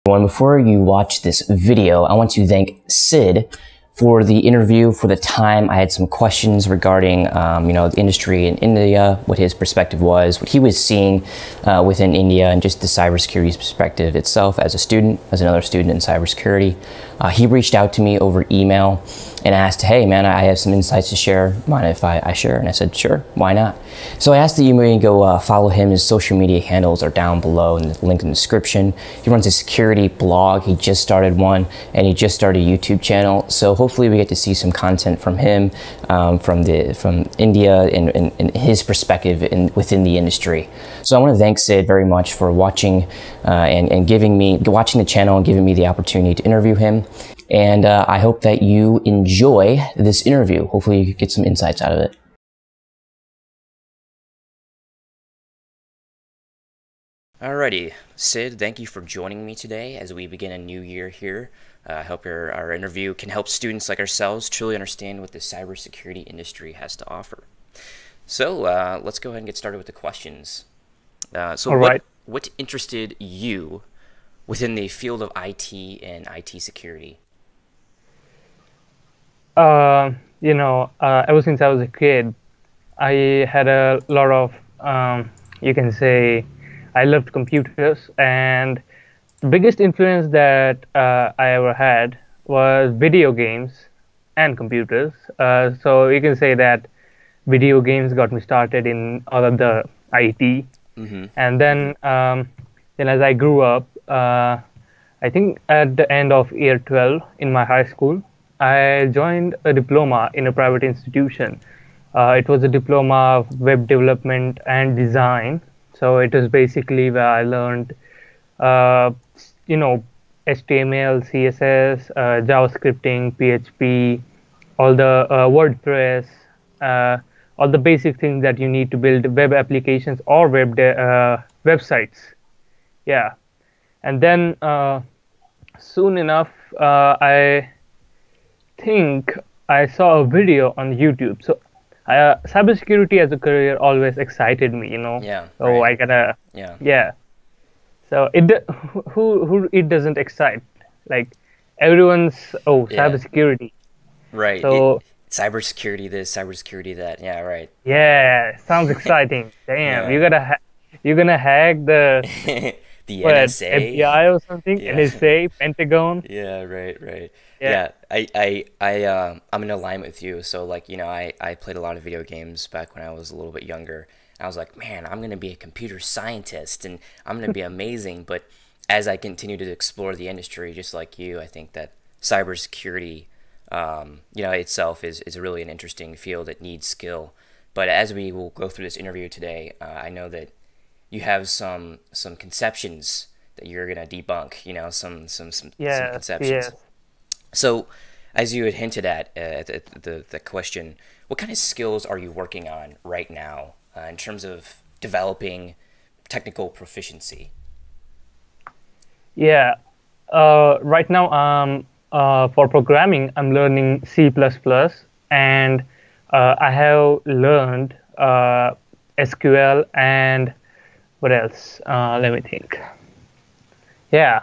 Before you watch this video, I want to thank Sid for the interview, for the time. I had some questions regarding, the industry in India, what his perspective was, what he was seeing within India, and just the cybersecurity perspective itself as a student, as another student in cybersecurity. He reached out to me over email and asked, hey man, I have some insights to share. Mind if I share? And I said, sure, why not? So I asked that you maybe go follow him. His social media handles are down below in the link in the description. He runs a security blog. He just started one, and he just started a YouTube channel. So hopefully we get to see some content from him, from India and his perspective within the industry. So I want to thank Sid very much for watching watching the channel and giving me the opportunity to interview him. And I hope that you enjoy this interview. Hopefully you get some insights out of it. Alrighty, Sid, thank you for joining me today as we begin a new year here. I hope our interview can help students like ourselves truly understand what the cybersecurity industry has to offer. So let's go ahead and get started with the questions. What interested you within the field of IT and IT security? Ever since I was a kid, I had a lot of, you can say, I loved computers, and the biggest influence that I ever had was video games and computers. So you can say that video games got me started in all of the IT. Mm-hmm. And then as I grew up, I think at the end of year 12 in my high school, I joined a diploma in a private institution. It was a diploma of web development and design. So it was basically where I learned, HTML, CSS, JavaScripting, PHP, all the WordPress, all the basic things that you need to build web applications or websites. Yeah. And then soon enough, I think I saw a video on YouTube. So cybersecurity as a career always excited me, Yeah. So right. Yeah. So who it doesn't excite? Like everyone's cybersecurity. Right. So cybersecurity this, cybersecurity that. Yeah. Right. yeah, sounds exciting. Damn, Yeah. you're gonna hack the The what, NSA. FBI or something? Yeah. NSA, Pentagon. Yeah, right. Yeah. I'm in alignment with you. So I played a lot of video games back when I was a little bit younger. I was like, man, I'm gonna be a computer scientist and I'm gonna be amazing. But as I continue to explore the industry, just like you, I think that cybersecurity, itself is really an interesting field that needs skill. But as we will go through this interview today, I know that you have some conceptions that you're gonna debunk. Some conceptions. Yes. So, as you had hinted at the question, what kind of skills are you working on right now in terms of developing technical proficiency? Yeah. Right now, for programming, I'm learning C++, and I have learned SQL and what else? Let me think. Yeah.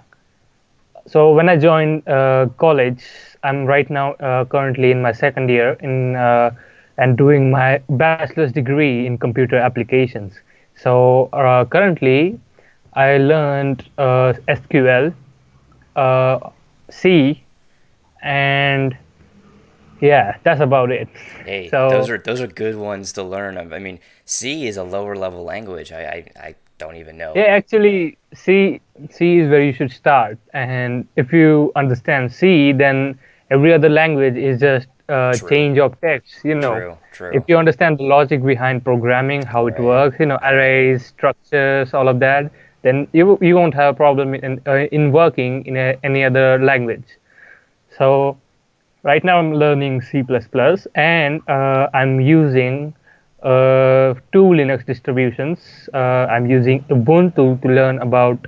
So when I joined college, I'm right now currently in my second year and doing my bachelor's degree in computer applications. So currently, I learned SQL, C, and yeah, that's about it. Hey, So those are good ones to learn. I mean, C is a lower level language. I don't even know. yeah, actually, C is where you should start. And if you understand C, then every other language is just True. change of text. True. If you understand the logic behind programming, how it works, arrays, structures, all of that, then you won't have a problem in working in any other language. So right now I'm learning C++, and I'm using two Linux distributions. I'm using Ubuntu to learn about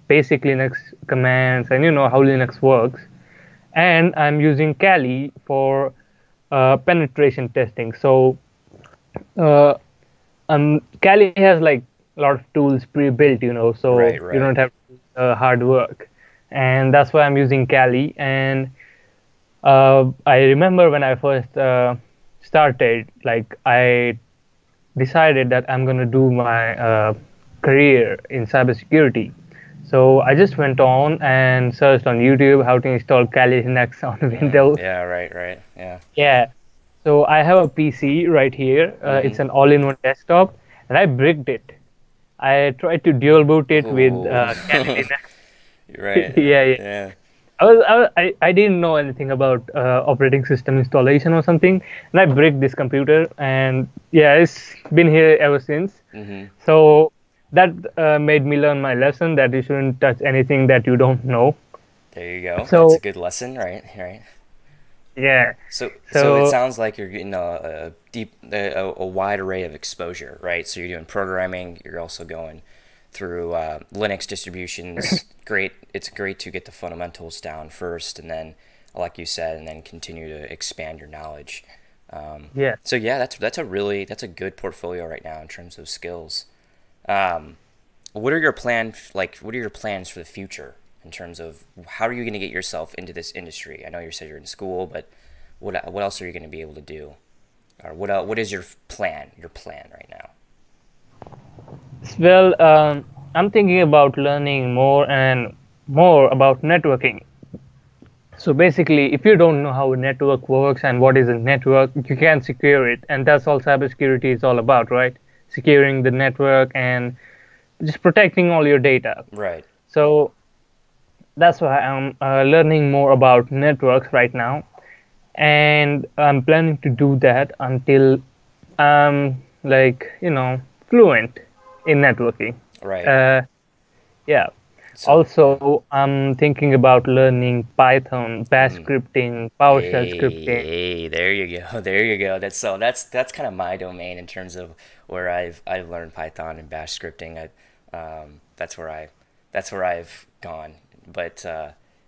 basic Linux commands and how Linux works. And I'm using Kali for penetration testing. So Kali has like a lot of tools pre-built, so Right. you don't have to do hard work. and that's why I'm using Kali. And I remember when I first started, like I decided that I'm gonna do my career in cybersecurity. So I just went on and searched on YouTube how to install Kali Linux on Windows. Yeah, right. Yeah. Yeah. So I have a PC right here. It's an all-in-one desktop, and I bricked it. I tried to dual boot it with Oh, Kali Linux. right. Yeah, yeah. Yeah. I didn't know anything about operating system installation or something, and I bricked this computer, and yeah, it's been here ever since. So that made me learn my lesson that you shouldn't touch anything that you don't know. There you go. That's a So good lesson, right? Right. yeah, So it so sounds like you're getting a wide array of exposure, right? So you're doing programming. You're also going through Linux distributions. Great. It's great to get the fundamentals down first, and then, like you said, and then continue to expand your knowledge. yeah. So yeah, that's a good portfolio right now in terms of skills. What are your what are your plans for the future in terms of how are you going to get yourself into this industry? I know you said you're in school, but what else are you going to be able to do? Or what is your plan right now? Well, I'm thinking about learning more and more about networking. So basically, if you don't know how a network works and what is a network, you can secure it, and that's all cybersecurity is all about, right? Securing the network and just protecting all your data. Right. So that's why I'm learning more about networks right now, and I'm planning to do that until I'm fluent in networking. Right. Yeah. So Also, I'm thinking about learning Python, Bash scripting, PowerShell scripting. hey, there you go. There you go. That's kind of my domain in terms of where I've learned Python and Bash scripting. That's where I've gone. But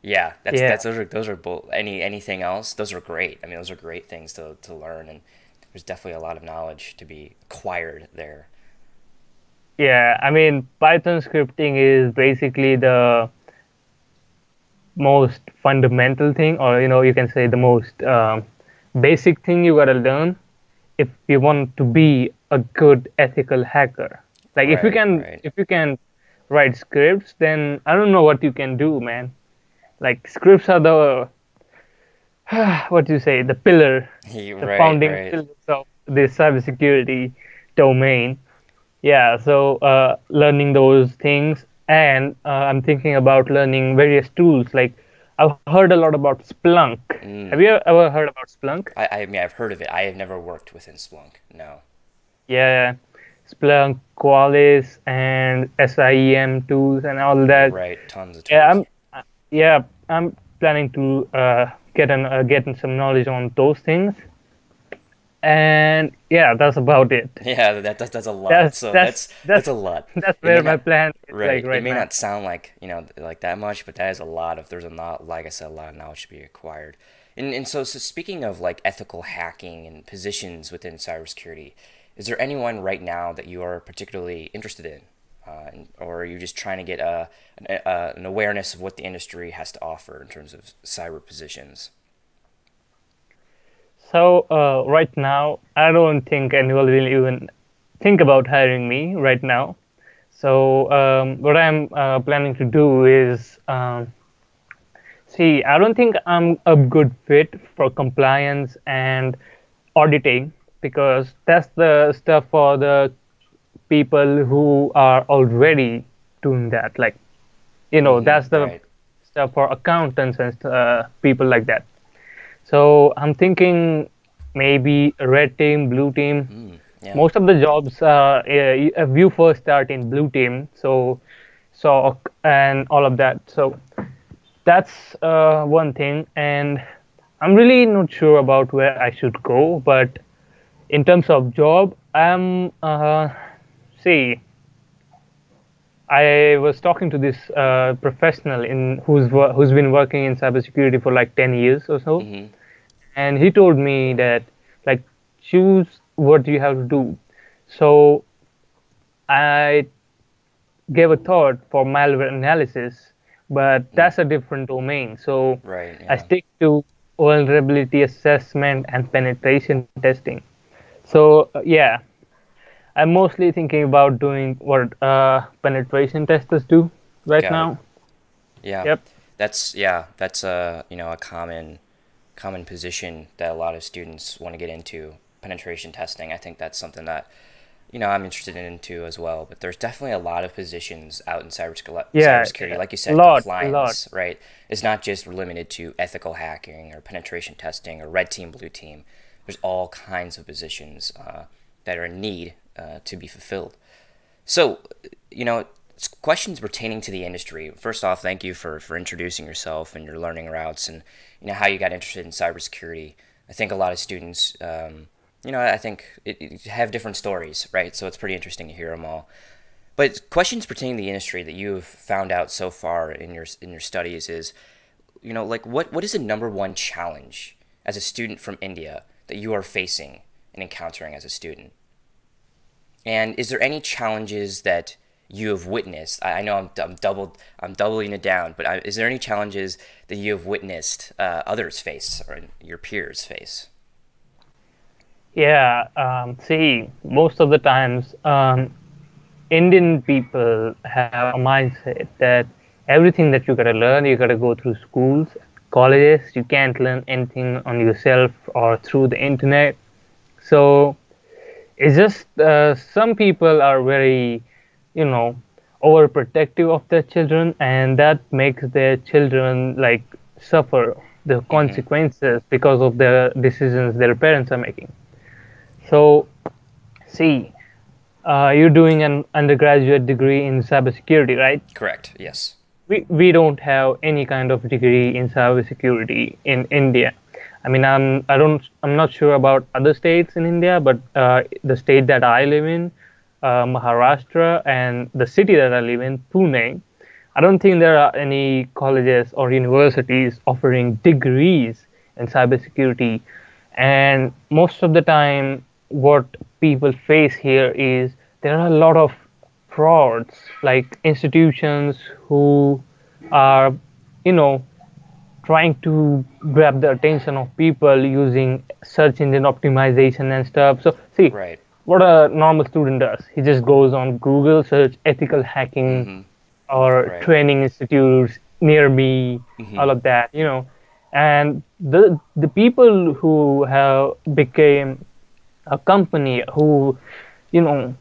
yeah, Yeah. those are both anything else. Those are great. I mean, those are great things to learn, and there's definitely a lot of knowledge to be acquired there. Yeah, I mean, Python scripting is basically the most fundamental thing, or you can say the most basic thing you gotta learn if you want to be a good ethical hacker. Like Right. if you can write scripts, then I don't know what you can do, man. Like scripts are the what do you say, the pillar, the founding Right. pillars of this cybersecurity domain. Yeah, so learning those things, and I'm thinking about learning various tools. Like I've heard a lot about Splunk. Have you ever heard about Splunk? I mean, I've heard of it. I have never worked within Splunk. No. Yeah, Splunk, Qualys, and SIEM tools and all that. Right. Tons of Yeah, tools. I'm planning to get some knowledge on those things, and yeah, that's about it. Yeah, that's a lot. That's So that's that's that's a lot. that's It may where my not plan is like right. It right may now. not sound like like that much, but that is a lot of there's a lot like I said, a lot of knowledge to be acquired. And so speaking of like ethical hacking and positions within cybersecurity, is there anyone right now that you are particularly interested in, or are you just trying to get an awareness of what the industry has to offer in terms of cyber positions? So right now, I don't think anyone will even think about hiring me right now. So what I'm planning to do is see. I don't think I'm a good fit for compliance and auditing because that's the stuff for the people who are already doing that. Like that's the Right. stuff for accountants and people like that. So I'm thinking maybe a red team, blue team. Yeah. Most of the jobs, you first start in blue team, so SOC and all of that. So that's one thing, and I'm really not sure about where I should go. But in terms of job, see, I was talking to this professional who's been working in cybersecurity for like 10 years or so, and he told me that like choose what you have to do. So I gave a thought for malware analysis, but that's a different domain. So Right. I Yeah. stick to vulnerability assessment and penetration testing. So yeah, I'm mostly thinking about doing what penetration testers do right Got it. now. Yeah. Yep. That's a a common position that a lot of students want to get into, penetration testing. I think that's something that I'm interested in too as well. But there's definitely a lot of positions out in Yeah, cybersecurity. Like you a said, lot, a lot. compliance, right? It's not just limited to ethical hacking or penetration testing or red team, blue team. There's all kinds of positions that are in need to be fulfilled. So, questions pertaining to the industry. First off, thank you for introducing yourself and your learning routes and how you got interested in cybersecurity. I think a lot of students, I think it have different stories, right? So it's pretty interesting to hear them all. But questions pertaining to the industry that you've found out so far in your studies is, like what is the number one challenge as a student from India that you are facing and encountering as a student? And is there any challenges that you have witnessed? I know I'm doubling it down, but is there any challenges that you have witnessed others face or your peers face? Yeah. See, most of the times, Indian people have a mindset that everything that you gotta learn, you gotta go through schools, colleges. You can't learn anything on yourself or through the internet. So it's just some people are very, you know, overprotective of their children, and that makes their children like suffer the Mm-hmm. consequences because of the decisions their parents are making. So, see, you're doing an undergraduate degree in cybersecurity, right? Correct. Yes. We don't have any kind of degree in cybersecurity in India. I mean, I'm not sure about other states in India, but the state that I live in, Maharashtra, and the city that I live in, Pune, I don't think there are any colleges or universities offering degrees in cybersecurity. And most of the time, what people face here is there are a lot of frauds, like institutions who are, you know, trying to grab the attention of people using search engine optimization and stuff. So, see, Right. what a normal student does, he just goes on Google, search ethical hacking Mm-hmm. or Right. training institutes near me, Mm-hmm. all of that. And the people who have became a company who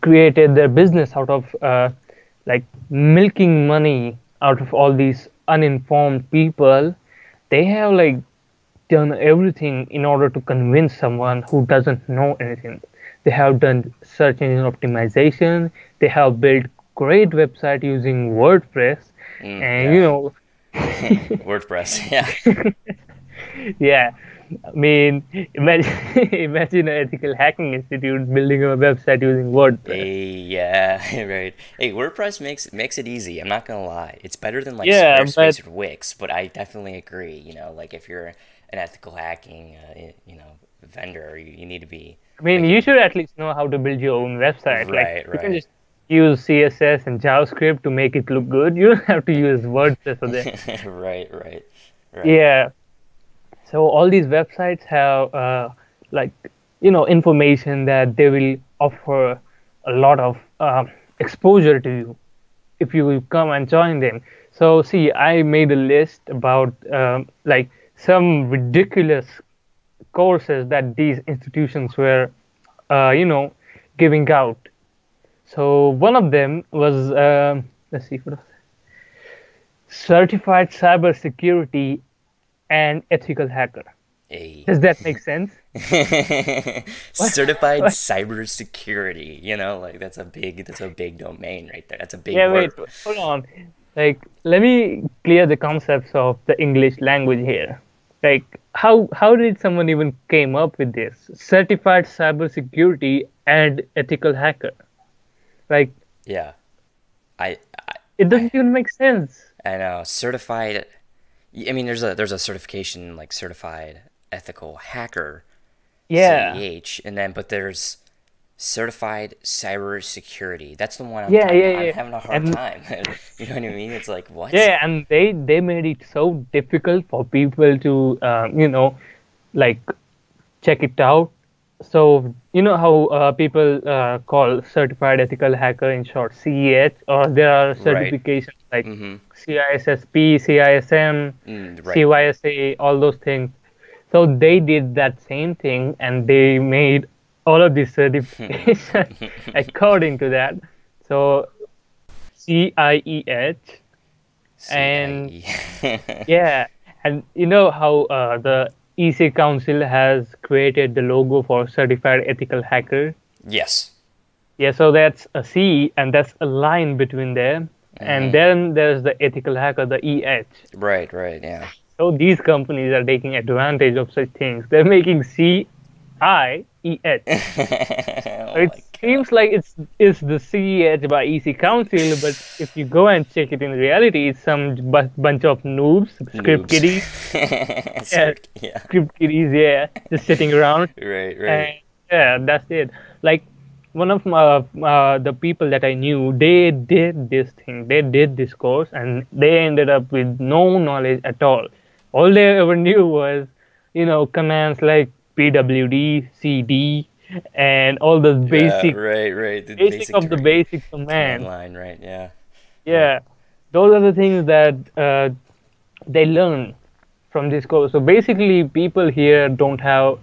created their business out of like milking money out of all these uninformed people, they have like done everything in order to convince someone who doesn't know anything. They have done search engine optimization, they have built great website using WordPress, and Yeah. WordPress. Yeah. yeah, I mean, imagine imagine an ethical hacking institute building a website using WordPress. Yeah, right. Hey, WordPress makes it easy. I'm not gonna lie. It's better than like Yeah, but Squarespace or Wix, but I definitely agree. Like if you're an ethical hacking, vendor, you need to be I mean, like you it. should at least know how to build your own website. Like, Right, you can right, just use CSS and JavaScript to make it look good. You don't have to use WordPress for that. right, right, right. Yeah. So all these websites have like information that they will offer a lot of exposure to you if you will come and join them. So see, I made a list about like some ridiculous courses that these institutions were, you know, giving out. So one of them was, let's see, what was it? Certified Cybersecurity and Ethical Hacker. Hey. Does that make sense? What? Certified What? cybersecurity, like that's a big domain right there. That's a big Yeah, word. wait, hold on. Like, let me clear the concepts of the English language here. Like, how did someone even came up with this? Certified Cybersecurity and Ethical Hacker. Like, Yeah. I it I doesn't even make sense. I know. Certified. I mean, there's a certification like certified ethical hacker, Yeah. CEH, and then but there's certified cybersecurity. That's the one Yeah, yeah, I'm yeah. having a hard And time. You know what I mean? It's like, what? yeah, and they made it so difficult for people to like check it out. So you know how people call certified ethical hacker in short CEH, or there are Right. certifications like Mm-hmm. CISSP, CISM, Right. CYSA, all those things. So they did that same thing, and they made all of these certifications according to that. So CIEH, and CIE. yeah, and you know how the EC Council has created the logo for certified ethical hacker. Yes. Yeah, so that's a C, and that's a line between them. And Mm-hmm. then there's the ethical hacker, the EH. Right, right, yeah. So these companies are taking advantage of such things. They're making CIEH. Oh It my God. seems like it's the CEH by EC Council, but if you go and check it in reality, it's some bunch of noobs, script Noobs. kiddies, yeah, Yeah. script kiddies, yeah, just sitting around, Right, right. and yeah, that's it. Like one of the people that I knew, they did this thing, they did this course, and they ended up with no knowledge at all. All they ever knew was, commands like pwd, cd, and all those Yeah, basic right, right. The basic basic of the basic command commands. line, right? Yeah. Yeah. Yeah, those are the things that they learn from this course. So basically, people here don't have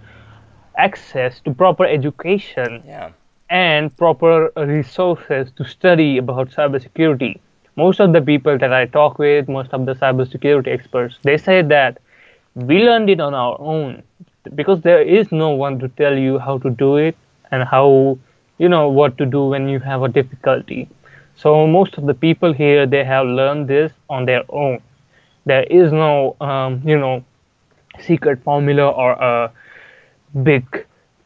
access to proper education Yeah. and proper resources to study about cybersecurity. Most of the people that I talk with, most of the cybersecurity experts, they say that we learned it on our own because there is no one to tell you how to do it and how, what to do when you have a difficulty. So most of the people here, they have learned this on their own. There is no, secret formula or a big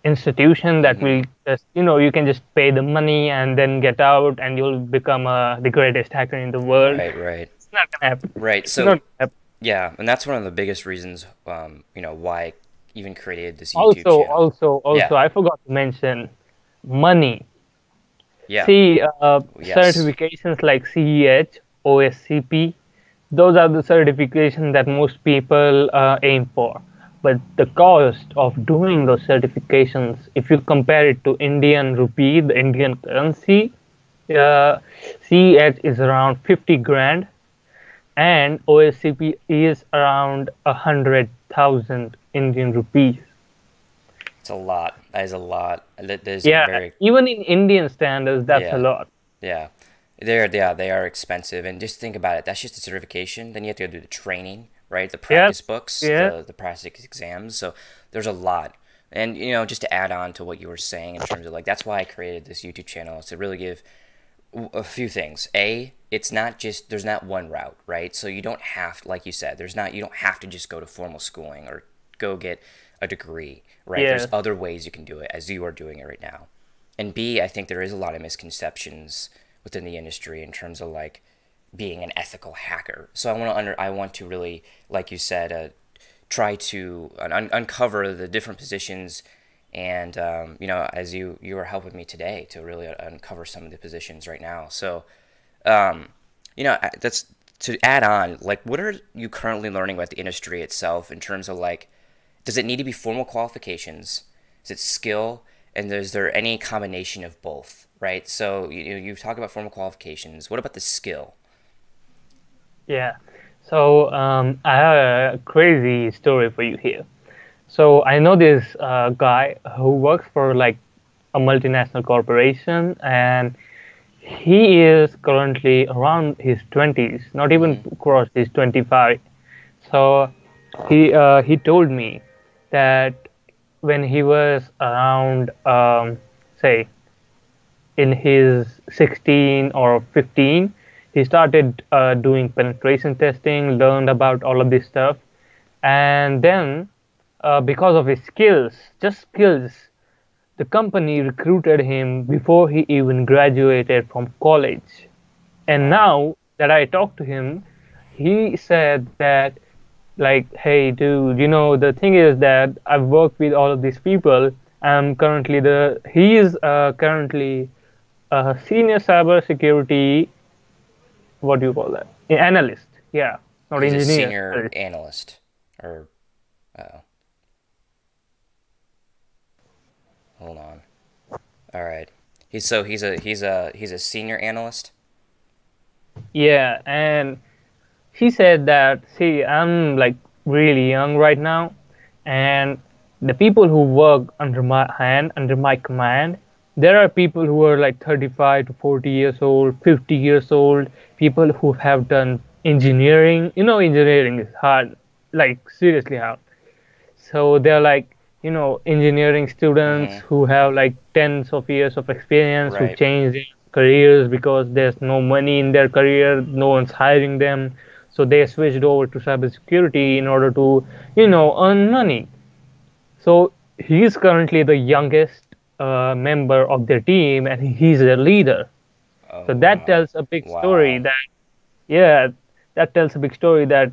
institution that Mm-hmm. will just, you can just pay the money and then get out and you'll become the greatest hacker in the world. Right, right. It's not gonna happen. Right. It's not gonna So, happen. yeah, and that's one of the biggest reasons, why I even created this YouTube Also, channel. also, Yeah. also, I forgot to mention money. Yeah. See, Yes. certifications like CEH, OSCP, those are the certifications that most people aim for. But the cost of doing those certifications, if you compare it to Indian rupee, the Indian currency, CEH is around 50 grand, and OSCP is around 100,000 Indian rupees. It's a lot. That is a lot. That is Yeah, very, even in Indian standards, that's a yeah. lot. Yeah. They are expensive. And just think about it. That's just a certification. Then you have to go do the training, right? The Yes, practice books, yes. the practice exams. So there's a lot. And just to add on to what you were saying in terms of like that's why I created this YouTube channel is to really give a few things. A, it's not just there's not one route, right? So you don't have, like you said, you don't have to just go to formal schooling or go get a degree, right? There's Yes. other ways you can do it as you are doing it right now. And B, I think there is a lot of misconceptions within the industry in terms of like being an ethical hacker. So I want to really, like you said, try to uncover the different positions, and as you are helping me today to really uncover some of the positions right now. So that's to add on. Like, what are you currently learning about the industry itself in terms of like, does it need to be formal qualifications? Is it skill? And is there any combination of both? Right. So you've talked about formal qualifications. What about the skill? Yeah. So I have a crazy story for you here. So I know this guy who works for like a multinational corporation, and he is currently around his 20s, not even Mm-hmm. crossed his 25. So he told me that when he was around, say, in his 16 or 15, he started doing penetration testing, learned about all of this stuff, and then because of his skills, just skills, the company recruited him before he even graduated from college. And Wow. now that I talked to him, he said that, like, hey, dude, the thing is that I've worked with all of these people, I'm currently he is currently a senior cybersecurity, what do you call that? Analyst. Yeah, not He's a engineer. senior analyst, or hold on. All right. He's a senior analyst. Yeah, and he said that, see, I'm like really young right now, and the people who work under my hand, under my command, there are people who are like 35 to 40 years old, 50 years old, people who have done engineering. You know, engineering is hard, like seriously hard. So they're like, engineering students Mm-hmm. who have like tens of years of experience who Right. change their careers because there's no money in their career, no one's hiring them. So they switched over to cybersecurity in order to, earn money. So he's currently the youngest member of their team and he's a leader. Oh So that wow. tells a big story Wow. that, yeah, that tells a big story that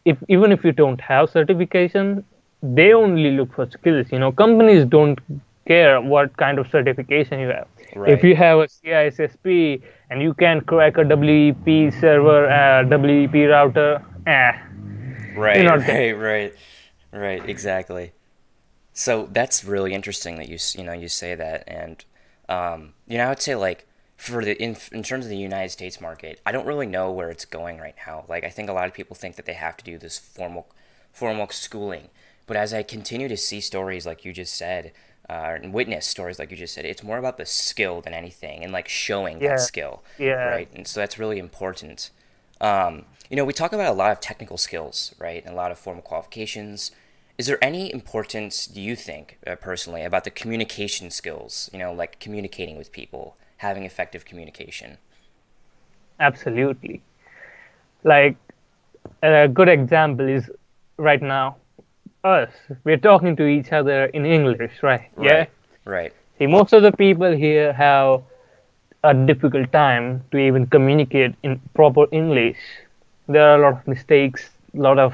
if even if you don't have certification, they only look for skills. Companies don't care what kind of certification you have. If Right. you have a CISSP and you can crack a WEP server, WEP router, you're Right. not gonna. Right. Exactly. So that's really interesting that you say that, and I would say like for in terms of the United States market, I don't really know where it's going right now. Like I think a lot of people think that they have to do this formal schooling, but as I continue to see stories like you just said, and witness stories like you just said, it's more about the skill than anything, and like showing that Yeah, skill, yeah, right? And so that's really important. We talk about a lot of technical skills, right, and a lot of formal qualifications. Is there any importance, do you think, personally, about the communication skills? Like communicating with people, having effective communication. absolutely. Like a good example is right now us. We're talking to each other in English, right? Yeah. Right. Right. See, most of the people here have a difficult time to even communicate in proper English. There are a lot of mistakes, a lot of,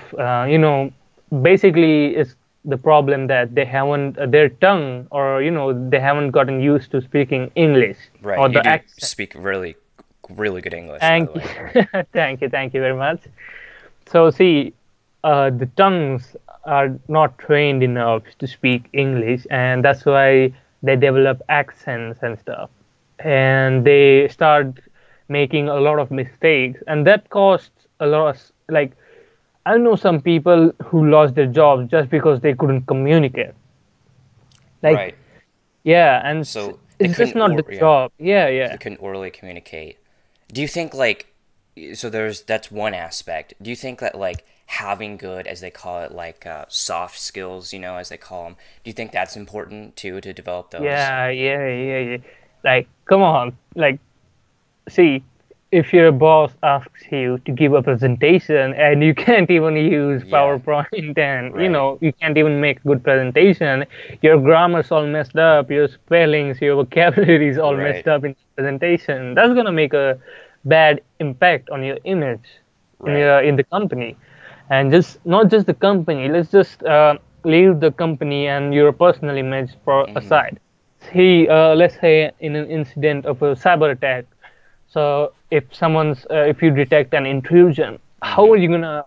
basically it's the problem that they haven't, their tongue or, they haven't gotten used to speaking English Right. or You the do accent. speak really, really good English, by the Thank you. way. Thank you very much. So, see, the tongues are not trained enough to speak English, and that's why they develop accents and stuff. And they start making a lot of mistakes, and that costs a lot of, like, I know some people who lost their jobs just because they couldn't communicate. Like, Right. yeah, and So they it's just couldn't, not the yeah, job. Yeah, so they yeah. couldn't orally communicate. Do you think like, so that's one aspect. Do you think that like having good, as they call it, like soft skills, as they call them, do you think that's important too to develop those? Yeah. Like, come on. Like, see, if your boss asks you to give a presentation and you can't even use Yeah. PowerPoint and Right. you can't even make a good presentation, your grammar's all messed up, your spellings, your vocabulary is all messed Right. up in the presentation, that's gonna make a bad impact on your image Right. in the company. And just not just the company, let's just leave the company and your personal image for Mm-hmm. aside. See, let's say in an incident of a cyber attack, so if you detect an intrusion, how are Mm-hmm. you gonna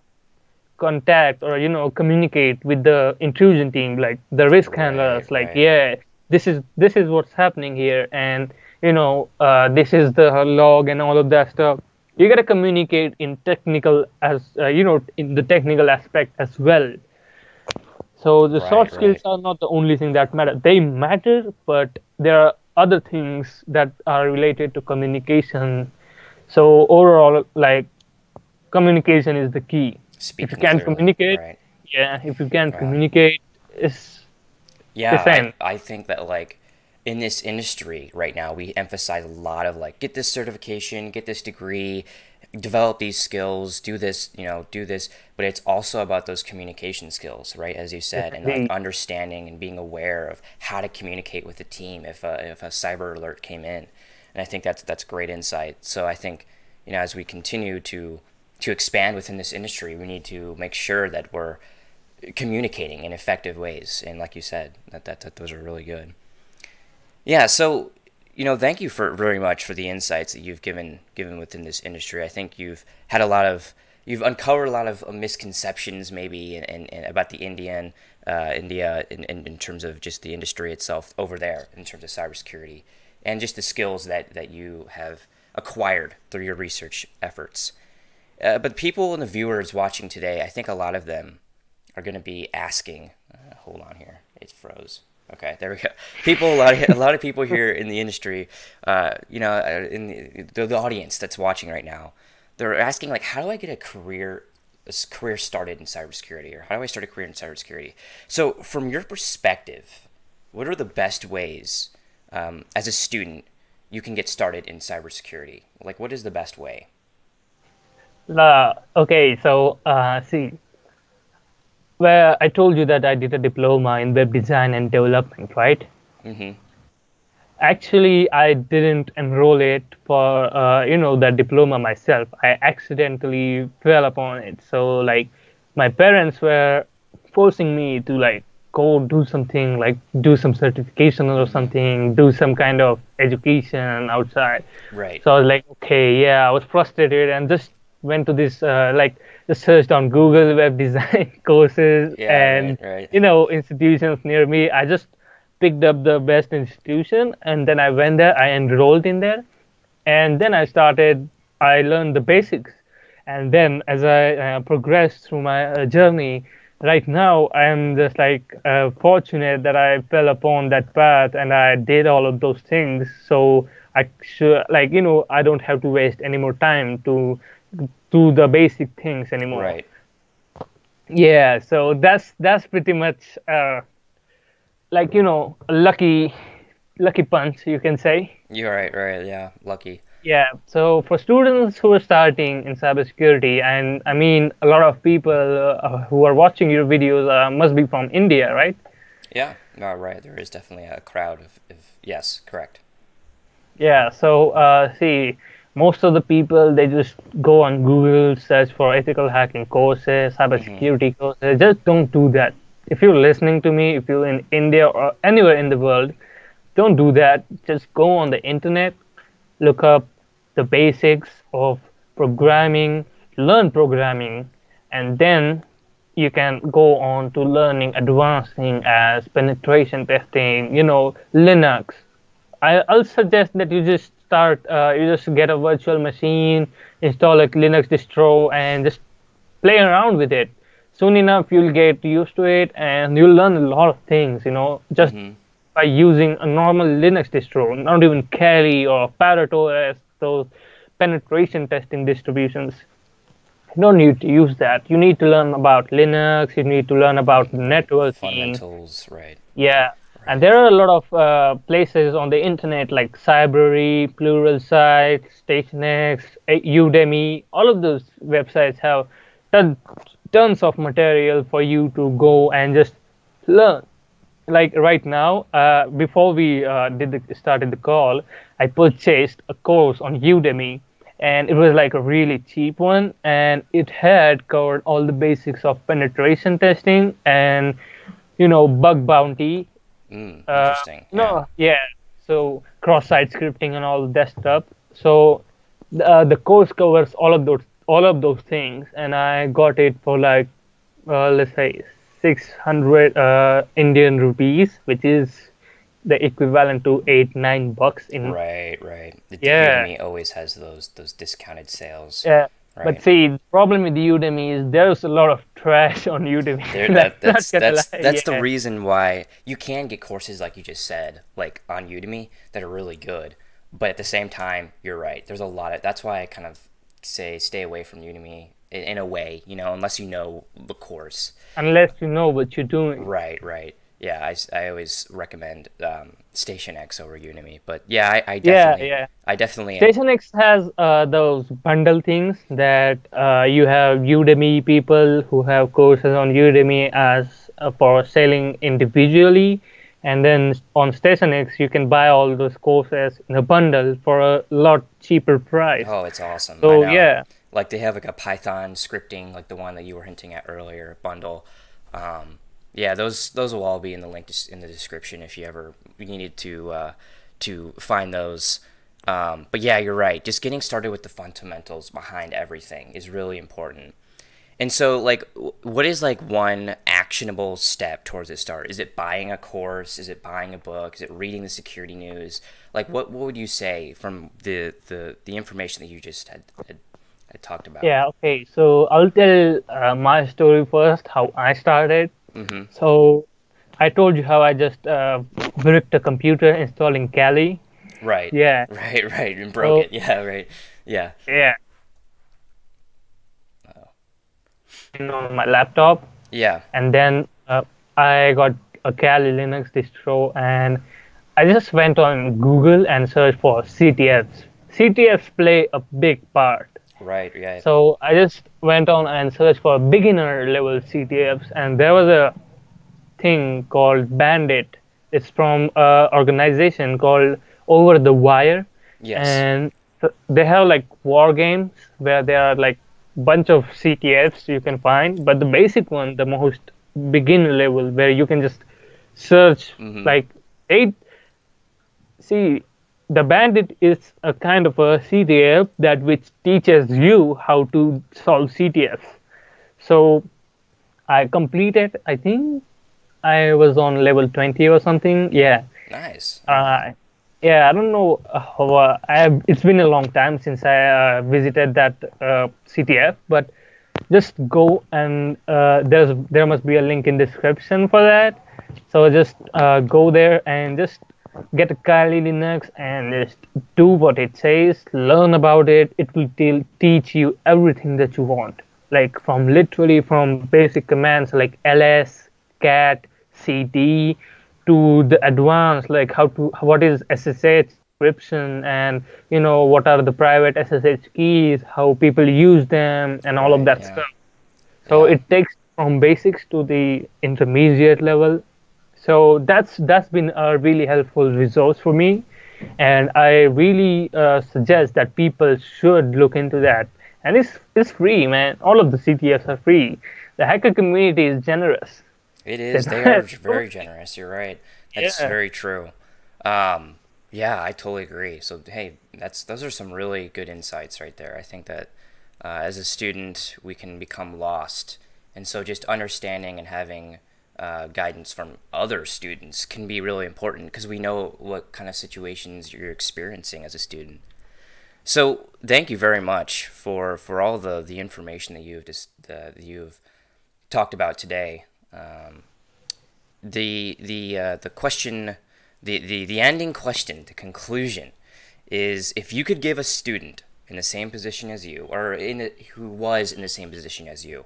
contact or communicate with the intrusion team, like the risk Right. handlers? Like, Right. yeah, this is what's happening here, and this is the log and all of that stuff. You gotta communicate in technical as in the technical aspect as well. So the Right. soft skills Right. are not the only thing that matter. They matter, but there are other things that are related to communication. So overall, like, communication is the key. If you Speaking can't clearly. communicate, Right. yeah, if you can't Wow. communicate, it's Yeah, I end. I think that like in this industry right now, we emphasize a lot of like get this certification, get this degree, develop these skills, do this, do this, but it's also about those communication skills, right? As you said, and like Definitely. understanding and being aware of how to communicate with the team if a cyber alert came in. And I think that's great insight. So I think, as we continue to expand within this industry, we need to make sure that we're communicating in effective ways. And like you said, that those are really good. Yeah. So, thank you for very much for the insights that you've given within this industry. I think you've uncovered a lot of misconceptions maybe and about the India in terms of just the industry itself over there in terms of cybersecurity and just the skills that you have acquired through your research efforts. But people and the viewers watching today, I think a lot of them are going to be asking, hold on here, it froze. Okay, there we go. A lot of people here in the industry, in the audience that's watching right now, they're asking like, how do I get a career started in cybersecurity, or how do I start a career in cybersecurity? So, from your perspective, what are the best ways as a student you can get started in cybersecurity? Like, what is the best way? Okay, so see, where I told you that I did a diploma in web design and development, right? Mm-hmm. Actually, I didn't enroll it for that diploma myself. I accidentally fell upon it. So like, my parents were forcing me to like go do something, like do some certification or something, do some kind of education outside. Right. So I was like, okay, yeah, I was frustrated and just went to this just searched on Google web design courses and right. institutions near me. I just picked up the best institution and then I went there. I enrolled in there, and then I learned the basics, and then as I progressed through my journey, right now I am just like fortunate that I fell upon that path and I did all of those things. So I should I don't have to waste any more time to do the basic things anymore. Right. Yeah, so that's pretty much a lucky punch, you can say. You're right, yeah, lucky. Yeah, so for students who are starting in cybersecurity, and I mean a lot of people who are watching your videos must be from India, right? Yeah, no, right. There is definitely a crowd of yes, correct. Yeah, so see, most of the people, they just go on Google, search for ethical hacking courses, cybersecurity courses. Just don't do that. If you're listening to me, if you're in India or anywhere in the world, don't do that. Just go on the internet, look up the basics of programming, learn programming, and then you can go on to learning advanced things as penetration testing, Linux. I'll suggest that you just you just get a virtual machine, install a Linux distro, and just play around with it. Soon enough, you'll get used to it, and you'll learn a lot of things, just by using a normal Linux distro, not even Kali or Parrot OS, those penetration testing distributions. You don't need to use that. You need to learn about Linux. You need to learn about networking. Fundamentals, right. Yeah. And there are a lot of places on the internet like Cybrary, Pluralsight, StationX, Udemy. All of those websites have tons of material for you to go and just learn. Like right now, before we started the call, I purchased a course on Udemy, and it was like a really cheap one, and it had covered all the basics of penetration testing and bug bounty. Interesting. So cross-site scripting and all that stuff. So the course covers all of those things, and I got it for like let's say 600 Indian rupees, which is the equivalent to $8-9 in. Right. Udemy always has those discounted sales. Yeah. Right. But see, the problem with Udemy is there's a lot of trash on Udemy. That's the reason why you can get courses like you just said, like on Udemy, that are really good. But at the same time, you're right. There's a lot of. That's why I kind of say stay away from Udemy in a way, unless you know the course. Unless you know what you're doing. Right. Yeah, I always recommend StationX over Udemy, but yeah, I definitely. StationX has those bundle things that you have Udemy people who have courses on Udemy as for selling individually, and then on StationX you can buy all those courses in a bundle for a lot cheaper price. Oh, it's awesome! So yeah, like they have like a Python scripting, like the one that you were hinting at earlier, bundle. Yeah, those will all be in the link in the description if you ever needed to find those. But yeah, you're right. Just getting started with the fundamentals behind everything is really important. And so, like, what is like one actionable step towards this start? Is it buying a course? Is it buying a book? Is it reading the security news? Like, what would you say from the information that you just had talked about? Yeah, okay. So I'll tell my story first, how I started. Mm-hmm. So I told you how I just bricked a computer installing Kali. Right, Yeah. right, and broke So it. Yeah, right. Yeah. yeah, on my laptop, Yeah. and then I got a Kali Linux distro, and I just went on Google and searched for CTFs. CTFs play a big part. Right. Yeah. So I just went on and searched for beginner level CTFs, and there was a thing called Bandit. It's from an organization called Over the Wire, Yes. and they have like war games where there are like bunch of CTFs you can find, but the basic one, the most beginner level, where you can just search Mm-hmm. like eight. See, the Bandit is a kind of a CTF that which teaches you how to solve CTFs. So I completed, I think I was on level 20 or something. Yeah. Nice. Uh, yeah, I don't know how it's been a long time since I visited that CTF, but just go and there must be a link in description for that. So just go there and just get a Kali Linux and just do what it says, learn about it. It will teach you everything that you want, like from literally from basic commands like ls, cat, cd, to the advanced, like what is SSH encryption, and what are the private SSH keys, how people use them, and all of Right. that Yeah. stuff. So Yeah. it takes from basics to the intermediate level. So that's been a really helpful resource for me, and I really suggest that people should look into that. And it's free, man. All of the CTFs are free. The hacker community is generous. It is. They are very So, generous. You're right. That's yeah. very true. Yeah, I totally agree. So, hey, those are some really good insights right there. I think that as a student, we can become lost, and so just understanding and having guidance from other students can be really important because we know what kind of situations you're experiencing as a student. So, thank you very much for all the information that that you've talked about today. The question, the ending question, the conclusion is, if you could give a student in the same position as you, or who was in the same position as you,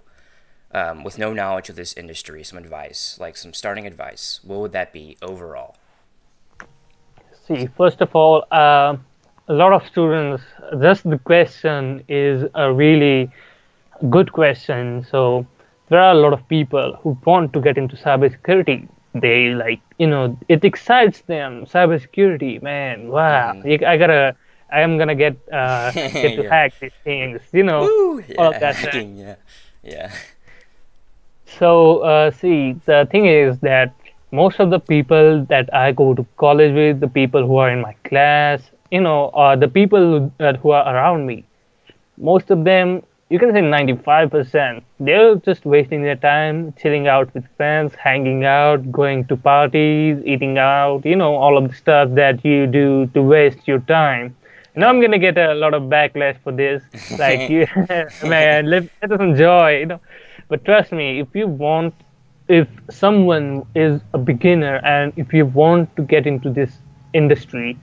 with no knowledge of this industry, some advice, like some starting advice, what would that be overall? See, first of all, a lot of students, just the question is a really good question. So there are a lot of people who want to get into cybersecurity. They like, it excites them. Cybersecurity, man, wow! Mm-hmm. I am gonna get to Yeah. hack these things. Woo! All of Yeah, that. hacking. Yeah. Yeah. So, see, the thing is that most of the people that I go to college with, the people who are in my class, are the people who are around me. Most of them, you can say 95%, they're just wasting their time chilling out with friends, hanging out, going to parties, eating out, all of the stuff that you do to waste your time. I'm Yeah. gonna get a lot of backlash for this. Like, you, man, let us enjoy. But trust me, if someone is a beginner and if you want to get into this industry,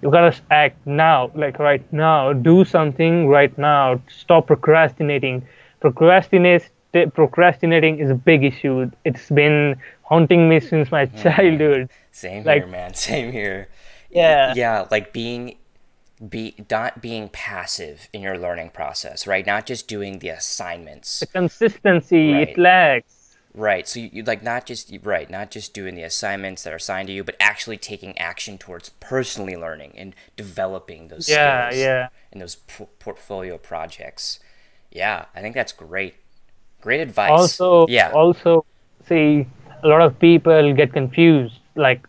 you gotta act now, like right now. Do something right now. Stop procrastinating. Procrastinating is a big issue. It's been haunting me since my childhood. Same here, Like, man. Same here. yeah, Yeah, like not being passive in your learning process, right? Not just doing the the assignments, consistency it right? lacks. Right. So you like not just right, not just doing the assignments that are assigned to you, but actually taking action towards personally learning and developing those Yeah, skills yeah. and those portfolio projects. Yeah, I think that's great. Great advice. Also, Yeah. also, See, a lot of people get confused. Like,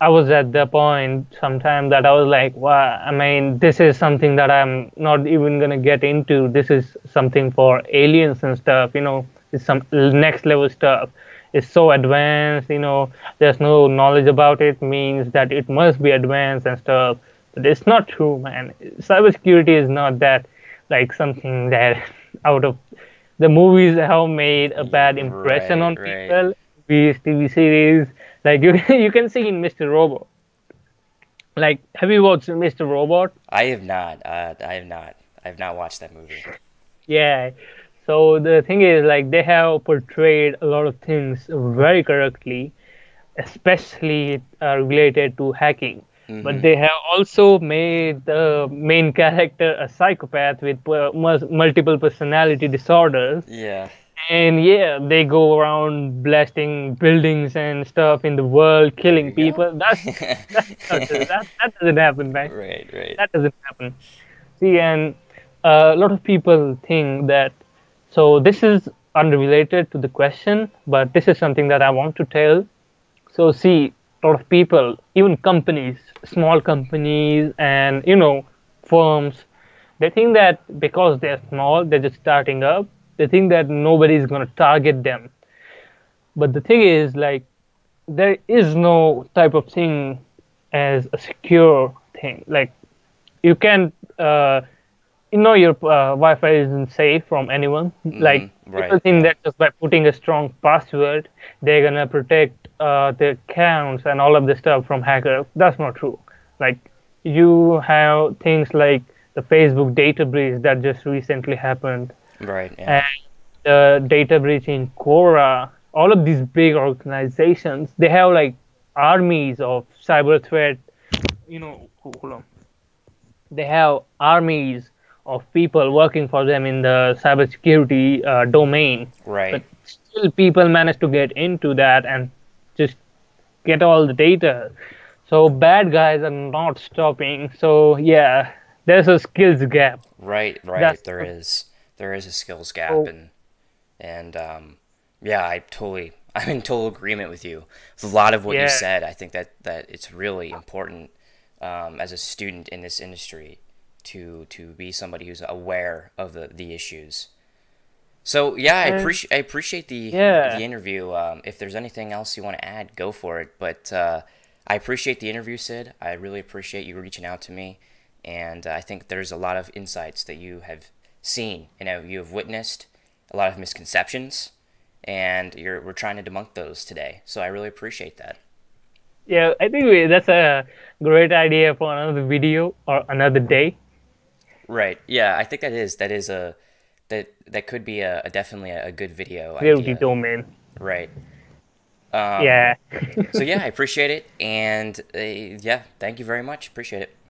I was at the point sometime that I was like, wow, I mean, this is something that I'm not even gonna get into. This is something for aliens and stuff, it's some next level stuff. It's so advanced, there's no knowledge about it, means that it must be advanced and stuff. But it's not true, man. Cybersecurity is not that like something that out of the movies have made a bad impression Right, on right. people. Movies, TV series, like you you can see in Mr. Robot. Like, have you watched Mr. Robot? I have not. I have not. I have not watched that movie. Yeah. So the thing is, like, they have portrayed a lot of things very correctly, especially related to hacking. But Mm-hmm. they have also made the main character a psychopath with multiple personality disorders. Yeah. And yeah, they go around blasting buildings and stuff in the world, There killing you go. people. That doesn't happen, man. Right, right. That doesn't happen. See, and a lot of people think that. So this is unrelated to the question, but this is something that I want to tell. So see, a lot of people, even companies, small companies, and firms, they think that because they're small, they're just starting up. They think that nobody's gonna target them. But the thing is, like, there is no type of thing as a secure thing. Like, you can your Wi-Fi isn't safe from anyone. Like, Mm-hmm. people Right, think yeah. that just by putting a strong password, they're gonna protect their accounts and all of the stuff from hackers. That's not true. Like, you have things like the Facebook data breach that just recently happened, Right, yeah. and the data breach in Quora. All of these big organizations, they have like armies of cyber threat. Hold on. They have armies of people working for them in the cybersecurity domain, but Right. still people manage to get into that and just get all the data. So bad guys are not stopping. So yeah, there's a skills gap. Right, right. That's There is a skills gap, so and yeah, I'm in total agreement with you. With a lot of what you yeah. said, I think that it's really important as a student in this industry to be somebody who's aware of the issues. So yeah, And I appreciate yeah, the interview. If there's anything else you want to add, go for it. But I appreciate the interview, Sid. I really appreciate you reaching out to me, and I think there's a lot of insights that you have seen and you have witnessed, a lot of misconceptions, and we're trying to debunk those today. So I really appreciate that. yeah, I think that's a great idea for another video or another day. Right. Yeah, I think that could be a definitely a good video Security idea. domain. Right. Yeah. So yeah, I appreciate it, and yeah, thank you very much. Appreciate it.